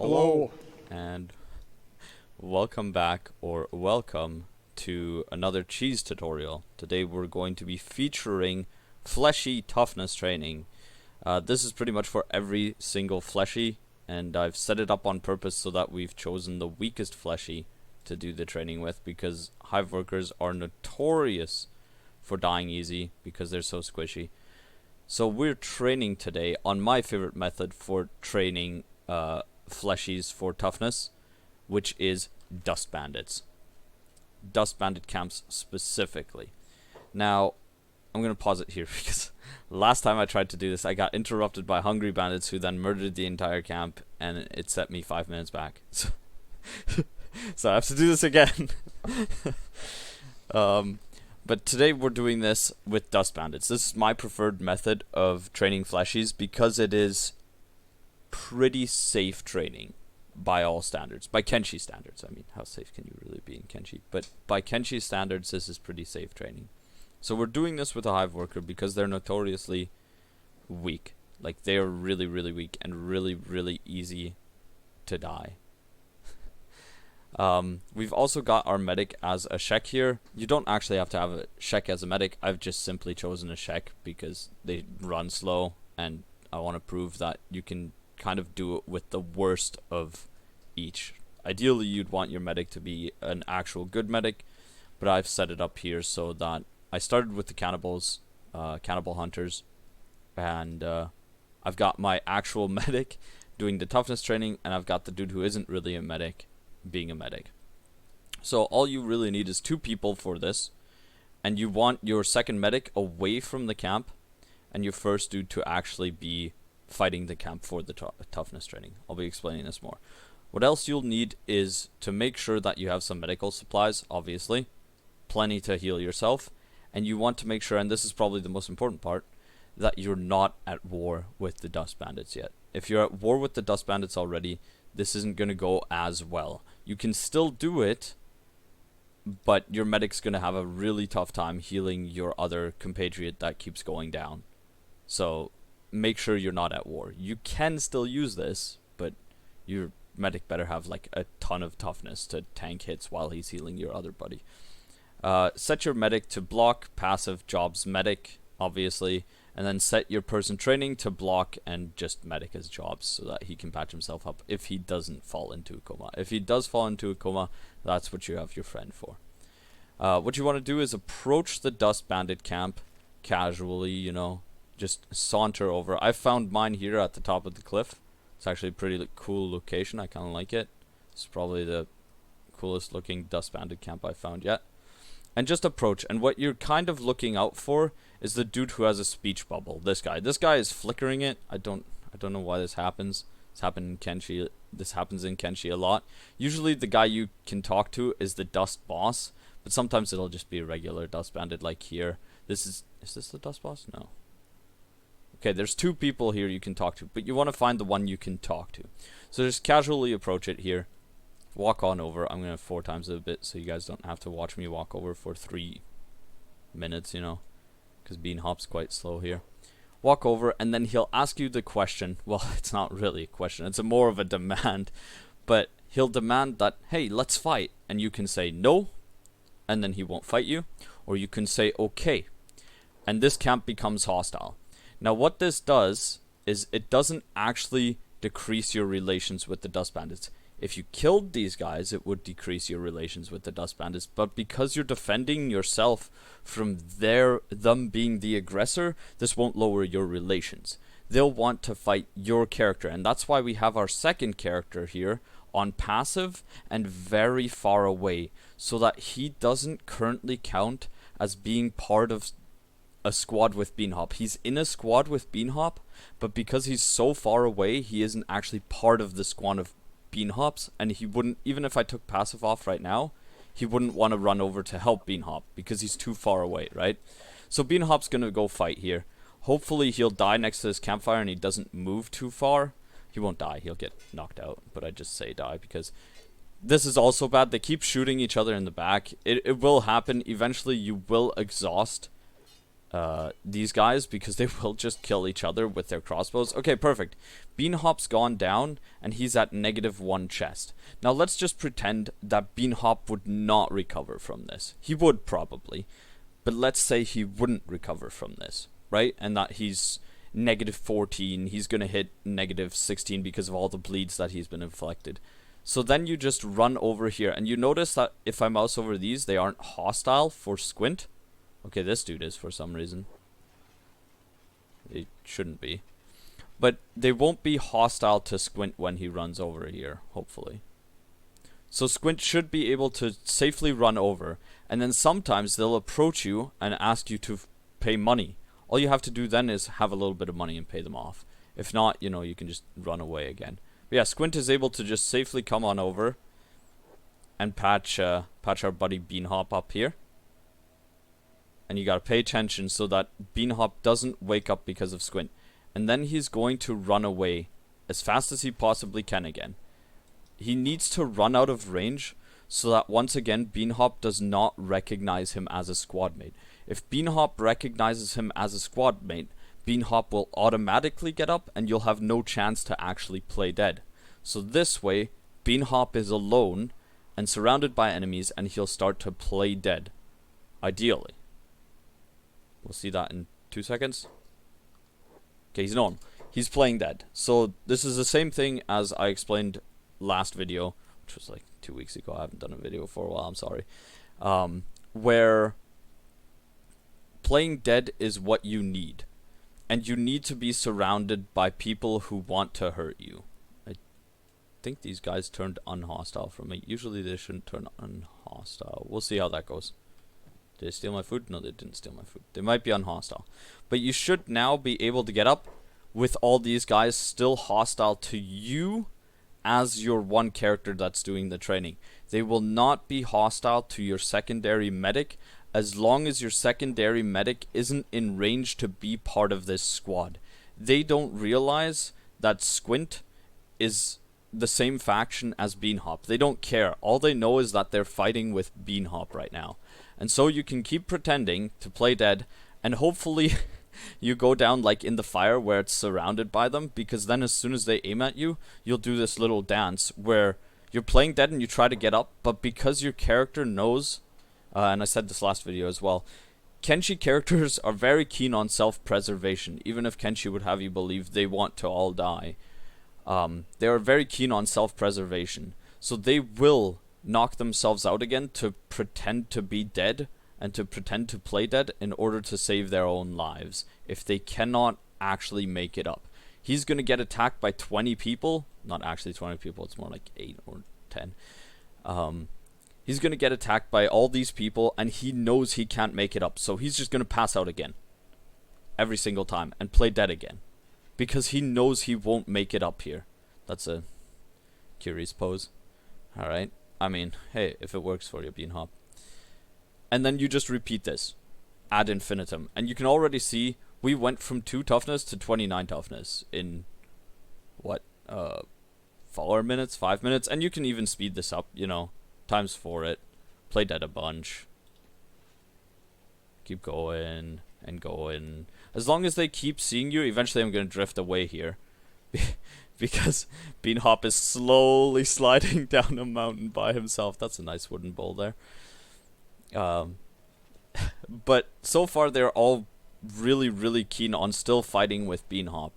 Hello, and welcome back, or welcome to another cheese tutorial. Today we're going to be featuring fleshy toughness training. This is pretty much for every single fleshy, and I've set it up on purpose so that we've chosen the weakest fleshy to do the training with, because hive workers are notorious for dying easy because they're so squishy. So we're training today on my favorite method for training fleshies for toughness, which is Dust Bandits. Dust Bandit camps specifically. Now, I'm going to pause it here because last time I tried to do this, I got interrupted by hungry bandits who then murdered the entire camp, and it set me 5 minutes back. So I have to do this again. But today we're doing this with Dust Bandits. This is my preferred method of training fleshies because it is pretty safe training by all standards. By Kenshi standards. I mean, how safe can you really be in Kenshi? But by Kenshi standards, this is pretty safe training. So we're doing this with a hive worker because they're notoriously weak. Like, they are really, really weak and really, really easy to die. We've also got our medic as a Shek here. You don't actually have to have a Shek as a medic. I've just simply chosen a Shek because they run slow, and I want to prove that you can kind of do it with the worst of each. Ideally, you'd want your medic to be an actual good medic, but I've set it up here so that I started with the cannibals, cannibal hunters, and I've got my actual medic doing the toughness training, and I've got the dude who isn't really a medic being a medic. So all you really need is 2 people for this, and you want your second medic away from the camp and your first dude to actually be fighting the camp for the toughness training. I'll be explaining this more. What else you'll need is to make sure that you have some medical supplies, obviously, plenty to heal yourself, and you want to make sure, and this is probably the most important part, that you're not at war with the Dust Bandits yet. If you're at war with the Dust Bandits already, this isn't going to go as well. You can still do it, but your medic's going to have a really tough time healing your other compatriot that keeps going down. So make sure you're not at war. You can still use this, but your medic better have like a ton of toughness to tank hits while he's healing your other buddy. Set your medic to block, passive, jobs, medic, obviously, and then set your person training to block and just medic as jobs so that he can patch himself up if he doesn't fall into a coma. If he does fall into a coma, that's what you have your friend for. What you want to do is approach the Dust Bandit camp casually, you know, just saunter over. I found mine here at the top of the cliff. It's actually a pretty cool location. I kind of like it. It's probably the coolest looking Dust Bandit camp I've found yet. And just approach, and what you're kind of looking out for is the dude who has a speech bubble. This guy is flickering it. I don't know why this happens. This happened in Kenshi. This happens in Kenshi a lot. Usually the guy you can talk to is the Dust Boss, but sometimes it'll just be a regular Dust Bandit like here. Is this the Dust Boss? No. Okay, there's 2 people here you can talk to, but you want to find the one you can talk to. So just casually approach it here. Walk on over. I'm going to 4 times it a bit so you guys don't have to watch me walk over for 3 minutes, you know, because Bean Hop's quite slow here. Walk over, and then he'll ask you the question. Well, it's not really a question. It's more of a demand. But he'll demand that, hey, let's fight. And you can say no, and then he won't fight you. Or you can say okay. And this camp becomes hostile. Now, what this does is it doesn't actually decrease your relations with the Dust Bandits. If you killed these guys, it would decrease your relations with the Dust Bandits. But because you're defending yourself from them being the aggressor, this won't lower your relations. They'll want to fight your character. And that's why we have our second character here on passive and very far away, so that he doesn't currently count as being part of a squad with Beanhop. He's in a squad with Beanhop, but because he's so far away, he isn't actually part of the squad of Beanhops, and he wouldn't, even if I took passive off right now, he wouldn't want to run over to help Beanhop because he's too far away, right? So Beanhop's gonna go fight here. Hopefully he'll die next to this campfire and he doesn't move too far. He won't die, he'll get knocked out, but I just say die because this is also bad. They keep shooting each other in the back. It will happen. Eventually you will exhaust these guys, because they will just kill each other with their crossbows. Okay, perfect. Beanhop's gone down, and he's at -1 chest. Now let's just pretend that Beanhop would not recover from this. He would probably, but let's say he wouldn't recover from this, right? And that he's -14, he's gonna hit -16 because of all the bleeds that he's been inflicted. So then you just run over here, and you notice that if I mouse over these, they aren't hostile for Squint. Okay, this dude is for some reason. It shouldn't be. But they won't be hostile to Squint when he runs over here, hopefully. So Squint should be able to safely run over, and then sometimes they'll approach you and ask you to pay money. All you have to do then is have a little bit of money and pay them off. If not, you know, you can just run away again. But yeah, Squint is able to just safely come on over and patch our buddy Beanhop up here. And you gotta pay attention so that Beanhop doesn't wake up because of Squint. And then he's going to run away as fast as he possibly can again. He needs to run out of range so that once again Beanhop does not recognize him as a squad mate. If Beanhop recognizes him as a squad mate, Beanhop will automatically get up and you'll have no chance to actually play dead. So this way, Beanhop is alone and surrounded by enemies, and he'll start to play dead. Ideally. We'll see that in 2 seconds. Okay, he's normal. He's playing dead. So this is the same thing as I explained last video, which was like 2 weeks ago. I haven't done a video for a while, I'm sorry. Where playing dead is what you need. And you need to be surrounded by people who want to hurt you. I think these guys turned unhostile from me. Usually they shouldn't turn unhostile. We'll see how that goes. Did they steal my food? No, they didn't steal my food. They might be unhostile. But you should now be able to get up with all these guys still hostile to you as your one character that's doing the training. They will not be hostile to your secondary medic as long as your secondary medic isn't in range to be part of this squad. They don't realize that Squint is the same faction as Beanhop. They don't care. All they know is that they're fighting with Beanhop right now. And so you can keep pretending to play dead, and hopefully you go down like in the fire where it's surrounded by them, because then as soon as they aim at you, you'll do this little dance where you're playing dead and you try to get up, but because your character knows, and I said this last video as well, Kenshi characters are very keen on self-preservation, even if Kenshi would have you believe they want to all die. They are very keen on self-preservation, so they will knock themselves out again to pretend to be dead and to pretend to play dead in order to save their own lives if they cannot actually make it up. He's gonna get attacked by 20 people, not actually 20 people, it's more like 8 or 10. He's gonna get attacked by all these people and he knows he can't make it up, so he's just gonna pass out again every single time and play dead again because he knows he won't make it up here. That's a curious pose. Alright, I mean, hey, if it works for you, Beanhop. And then you just repeat this ad infinitum. And you can already see we went from 2 toughness to 29 toughness in, what, 4 minutes, 5 minutes? And you can even speed this up, you know, times 4 it. Play dead a bunch. Keep going and going. As long as they keep seeing you, eventually I'm going to drift away here. Because Beanhop is slowly sliding down a mountain by himself. That's a nice wooden bowl there. But so far they're all really, really keen on still fighting with Beanhop.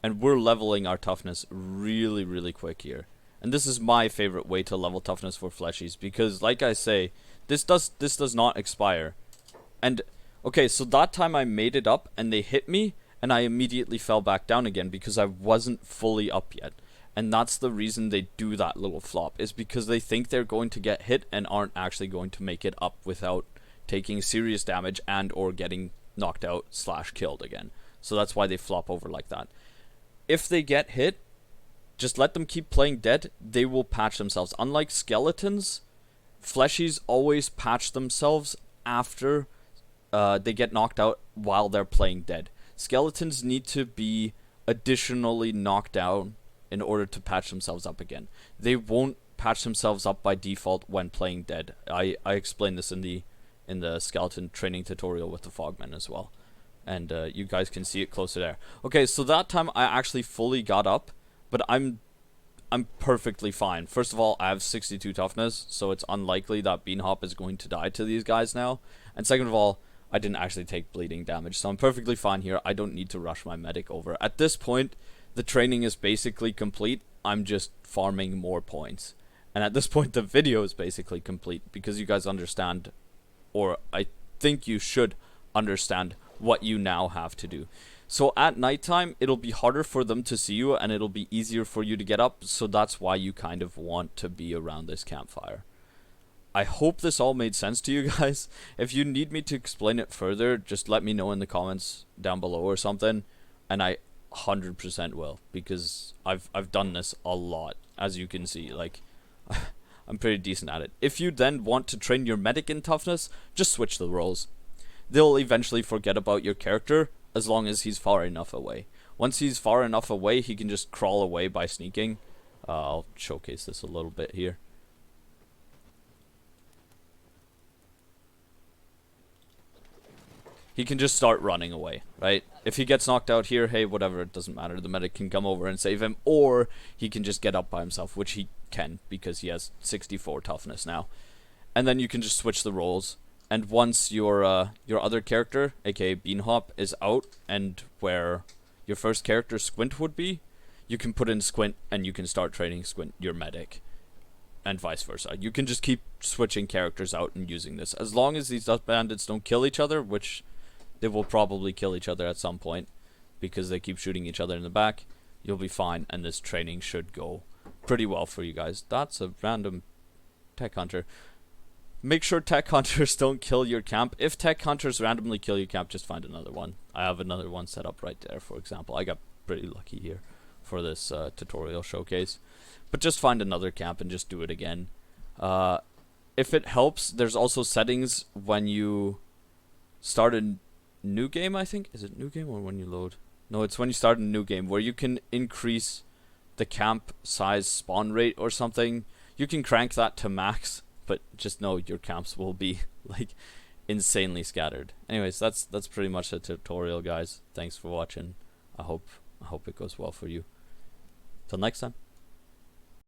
And we're leveling our toughness really, really quick here. And this is my favorite way to level toughness for fleshies, because like I say, this does not expire. And okay, so that time I made it up and they hit me and I immediately fell back down again because I wasn't fully up yet. And that's the reason they do that little flop, is because they think they're going to get hit and aren't actually going to make it up without taking serious damage and or getting knocked out / killed again. So that's why they flop over like that. If they get hit, just let them keep playing dead. They will patch themselves. Unlike skeletons, fleshies always patch themselves after they get knocked out while they're playing dead. Skeletons need to be additionally knocked down in order to patch themselves up again. They won't patch themselves up by default when playing dead. I explained this in the skeleton training tutorial with the Fogmen as well, and you guys can see it closer there. Okay, so that time I actually fully got up, but I'm perfectly fine. First of all, I have 62 toughness, so it's unlikely that Beanhop is going to die to these guys now. And second of all, I didn't actually take bleeding damage, so I'm perfectly fine here. I don't need to rush my medic over. At this point, the training is basically complete. I'm just farming more points. And at this point, the video is basically complete because you guys understand, or I think you should understand, what you now have to do. So at nighttime, it'll be harder for them to see you, and it'll be easier for you to get up, so that's why you kind of want to be around this campfire. I hope this all made sense to you guys. If you need me to explain it further, just let me know in the comments down below or something, and I 100% will, because I've done this a lot, as you can see. Like, I'm pretty decent at it. If you then want to train your medic in toughness, just switch the roles. They'll eventually forget about your character, as long as he's far enough away. Once he's far enough away, he can just crawl away by sneaking. I'll showcase this a little bit here. He can just start running away, right? If he gets knocked out here, hey, whatever, it doesn't matter. The medic can come over and save him, or he can just get up by himself, which he can, because he has 64 toughness now. And then you can just switch the roles. And once your other character, aka Beanhop, is out, and where your first character Squint would be, you can put in Squint, and you can start training Squint your medic, and vice versa. You can just keep switching characters out and using this. As long as these Dust Bandits don't kill each other, which they will probably kill each other at some point, because they keep shooting each other in the back, you'll be fine, and this training should go pretty well for you guys. That's a random tech hunter. Make sure tech hunters don't kill your camp. If tech hunters randomly kill your camp, just find another one. I have another one set up right there, for example. I got pretty lucky here for this tutorial showcase. But just find another camp and just do it again. If it helps, there's also settings when you start a new game, I think. Is it new game or when you load? No, it's when you start a new game, where you can increase the camp size spawn rate or something. You can crank that to max, but just know your camps will be like insanely scattered. Anyways, that's pretty much the tutorial, guys. Thanks for watching. I hope it goes well for you. Till next time.